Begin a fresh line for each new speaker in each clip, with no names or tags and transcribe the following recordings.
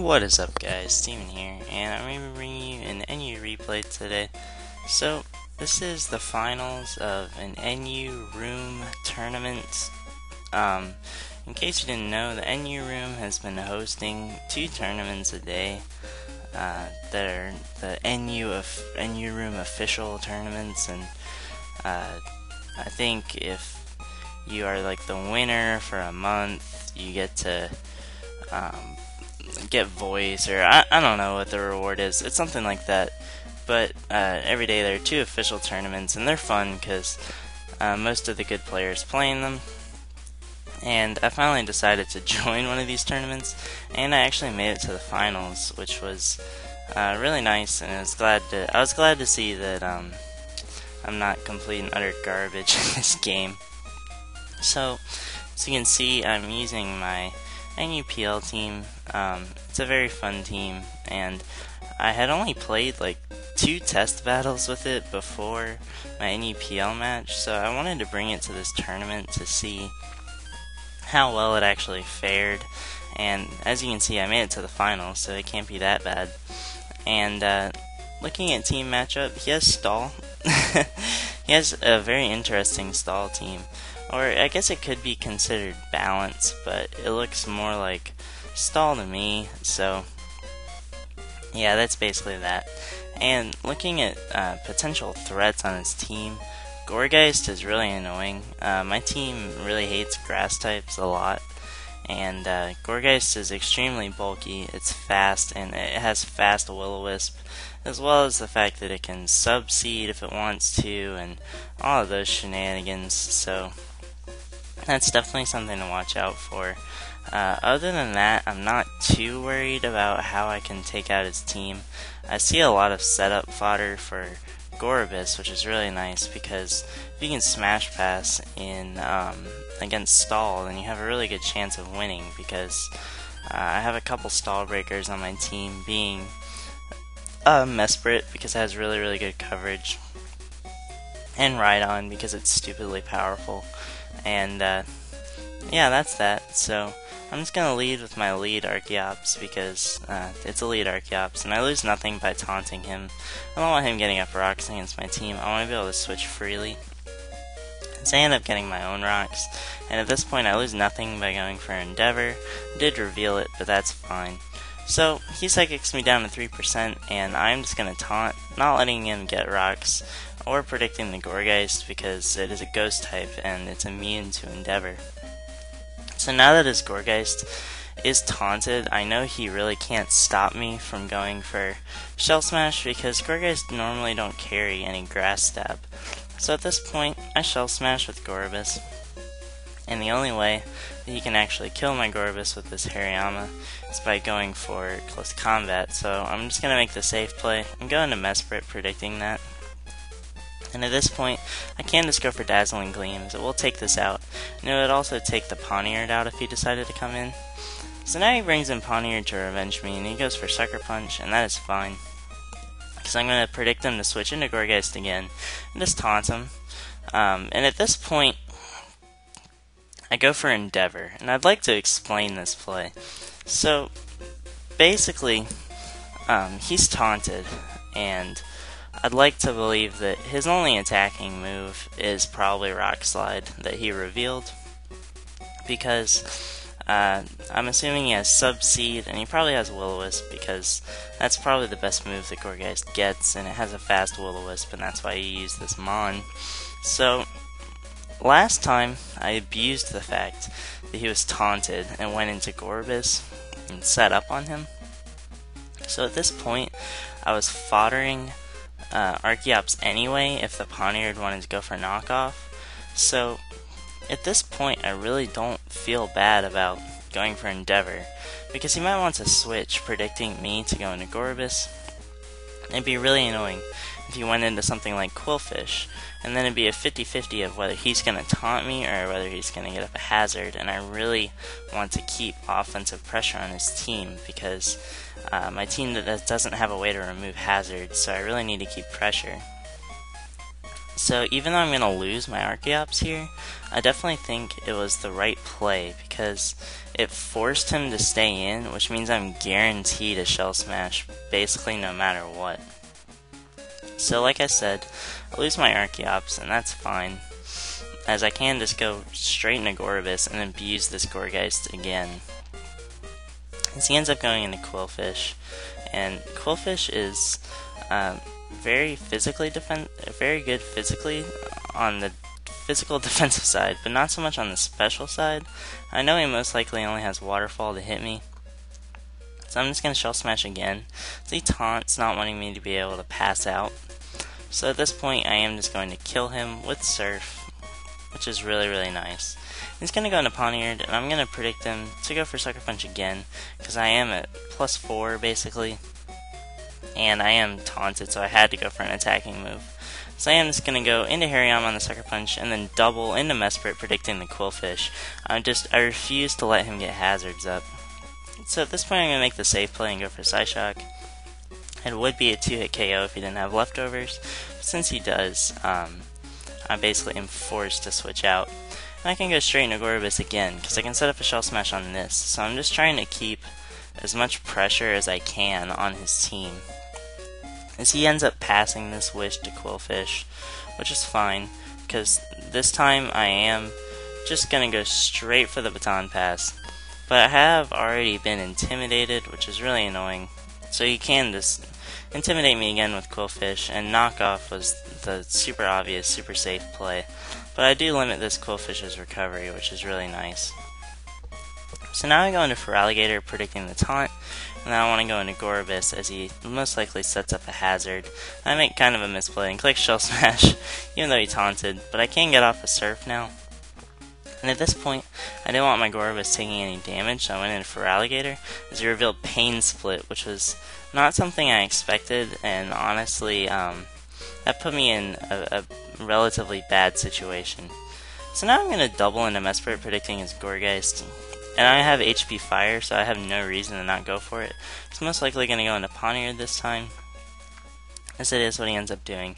What is up, guys? Steven here, and I'm going to be bringing you an NU replay today. So, this is the finals of an NU room tournament. In case you didn't know, the NU room has been hosting 2 tournaments a day that are the NU room official tournaments, and I think if you are like the winner for a month, you get to get voice, or I don't know what the reward is. It's something like that. But every day there are 2 official tournaments, and they're fun because most of the good players playing them. And I finally decided to join one of these tournaments, and I actually made it to the finals, which was really nice. And I was glad to see that I'm not complete and utter garbage in this game. So, as you can see, I'm using my NUPL team. It's a very fun team, and I had only played like 2 test battles with it before my NUPL match, so I wanted to bring it to this tournament to see how well it actually fared. And as you can see, I made it to the finals, so it can't be that bad. And looking at team matchup, he has Stall. He has a very interesting Stall team. Or I guess it could be considered balanced, but it looks more like Stall to me, so yeah, that's basically that. And looking at potential threats on his team, Gourgeist is really annoying. My team really hates grass types a lot, and Gourgeist is extremely bulky, it's fast, and it has fast Will-O-Wisp, as well as the fact that it can sub-seed if it wants to, and all of those shenanigans, so that's definitely something to watch out for. Other than that, I'm not too worried about how I can take out his team. I see a lot of setup fodder for Gorobus, which is really nice, because if you can smash pass in against Stall, then you have a really good chance of winning, because I have a couple stall breakers on my team, being Mesprit, because it has really good coverage, and Rhydon, because it's stupidly powerful. And yeah, that's that. So I'm just gonna lead with my lead Archeops, because it's a lead Archeops, and I lose nothing by taunting him. I don't want him getting up rocks against my team. I want to be able to switch freely. So I end up getting my own rocks, and at this point I lose nothing by going for Endeavor. Did reveal it, but that's fine. So he psychics me down to 3%, and I'm just gonna taunt, not letting him get rocks, or predicting the Gourgeist, because it is a ghost type and it's immune to Endeavor. So now that his Gourgeist is taunted, I know he really can't stop me from going for Shell Smash, because Gourgeist normally don't carry any grass stab. So at this point, I Shell Smash with Gorobus, and the only way that he can actually kill my Gorobus with this Hariyama is by going for close combat. So I'm just going to make the safe play. I'm going to Mesprit, predicting that. And at this point, I can just go for Dazzling Gleams. It will take this out. And it would also take the Poniard out if he decided to come in. So now he brings in Poniard to revenge me, and he goes for Sucker Punch, and that is fine, because I'm going to predict him to switch into Gourgeist again, and just taunt him. And at this point, I go for Endeavor, and I'd like to explain this play. So, basically, he's taunted, and I'd like to believe that his only attacking move is probably Rock Slide that he revealed, because I'm assuming he has Sub-Seed, and he probably has Will-O-Wisp, because that's probably the best move that Gourgeist gets, and it has a fast Will-O-Wisp, and that's why you use this Mon. So, last time, I abused the fact that he was taunted and went into Gorobus and set up on him. So at this point, I was foddering Archeops anyway if the Poniard wanted to go for knockoff. So at this point, I really don't feel bad about going for Endeavor, because he might want to switch, predicting me to go into Gorobus. It'd be really annoying if he went into something like Quillfish, and then it'd be a 50-50 of whether he's going to taunt me or whether he's going to get up a hazard, and I really want to keep offensive pressure on his team, because my team doesn't have a way to remove hazards, so I really need to keep pressure. So even though I'm going to lose my Archeops here, I definitely think it was the right play because it forced him to stay in, which means I'm guaranteed a Shell Smash basically no matter what. So like I said, I lose my Archeops and that's fine, as I can just go straight into Gorobus and abuse this Gourgeist again. As he ends up going into Quillfish, and Quillfish is very good physically on the physical defensive side, but not so much on the special side. I know he most likely only has Waterfall to hit me, so I'm just going to Shell Smash again. So he taunts, not wanting me to be able to pass out. So at this point, I am just going to kill him with Surf, which is really, really nice. He's going to go into Pawniard, and I'm going to predict him to go for Sucker Punch again, because I am at +4 basically, and I am taunted, so I had to go for an attacking move. So I am just going to go into Hariyama on the Sucker Punch, and then double into Mesprit, predicting the Quillfish. I refuse to let him get hazards up. So at this point, I'm going to make the safe play and go for Psyshock. It would be a 2-hit KO if he didn't have leftovers, but since he does, I basically am forced to switch out. And I can go straight into Gorobus again, because I can set up a Shell Smash on this. So I'm just trying to keep as much pressure as I can on his team. As he ends up passing this Wish to Quillfish, which is fine, because this time I am just going to go straight for the Baton Pass. But I have already been intimidated, which is really annoying. So you can just intimidate me again with Quillfish, and Knockoff was the super obvious, super safe play. But I do limit this Quillfish's recovery, which is really nice. So now I go into Feraligatr, predicting the taunt, and then I want to go into Gorobus, as he most likely sets up a hazard. I make kind of a misplay and click Shell Smash, even though he taunted, but I can get off a Surf now. And at this point, I didn't want my Gorobus taking any damage, so I went into Feraligatr, as he revealed Pain Split, which was not something I expected, and honestly, that put me in a relatively bad situation. So now I'm going to double into Mesprit, predicting his Gourgeist, and I have HP Fire, so I have no reason to not go for it. It's most likely going to go into Pawniard this time, as it is what he ends up doing.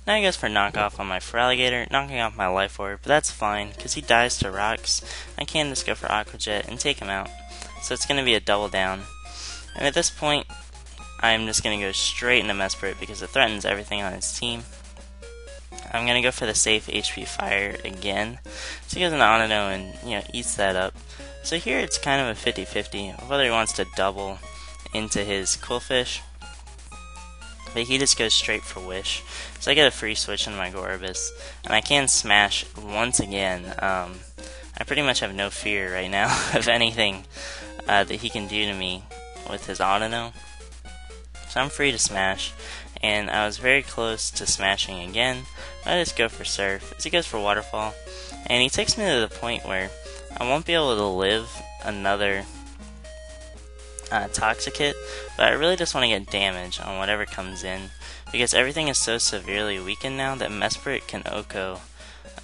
Now he goes for Knockoff on my Feraligatr, knocking off my Life Orb, but that's fine, because he dies to Rocks. I can just go for Aqua Jet and take him out, so it's going to be a double down. And at this point, I'm just going to go straight into Mesprit, because it threatens everything on his team. I'm going to go for the safe HP Fire again, so he goes into Onino and, eats that up. So here it's kind of a 50-50, whether he wants to double into his Quillfish, but he just goes straight for Wish. So I get a free switch in my Gorobus, and I can smash once again. I pretty much have no fear right now of anything that he can do to me with his Onino. So I'm free to smash, and I was very close to smashing again. I just go for Surf, as he goes for Waterfall, and he takes me to the point where I won't be able to live another Toxicate, but I really just want to get damage on whatever comes in, because everything is so severely weakened now that Mesprit can Oko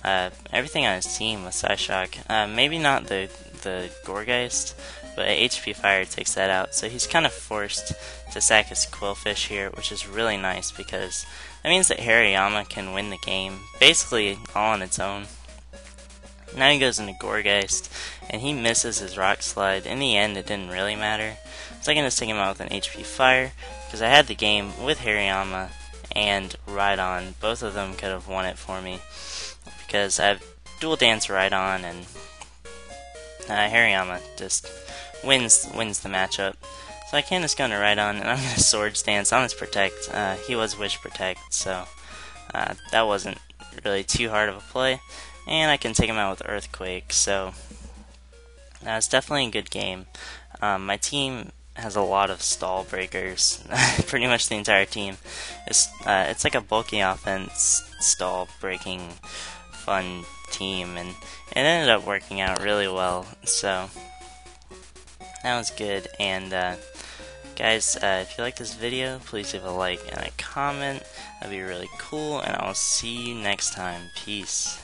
everything on his team with Psyshock. Maybe not the Gourgeist, but HP Fire takes that out, so he's kind of forced to sack his Quillfish here, which is really nice, because that means that Hariyama can win the game, basically all on its own. Now he goes into Gourgeist, and he misses his Rock Slide. In the end, it didn't really matter, so I can just take him out with an HP Fire, because I had the game with Hariyama and Rhydon. Both of them could have won it for me, because I have Dual Dance Rhydon, and Hariyama just wins the matchup. So I can just go into Rhydon, and I'm going to Swords Dance on his Protect. He was Wish Protect, so that wasn't really too hard of a play. And I can take him out with Earthquake, so it's definitely a good game. My team has a lot of stall breakers, pretty much the entire team. It's like a bulky offense, stall breaking, fun team, and it ended up working out really well, so that was good. And guys, if you like this video, please leave a like and a comment. That'd be really cool, and I'll see you next time. Peace.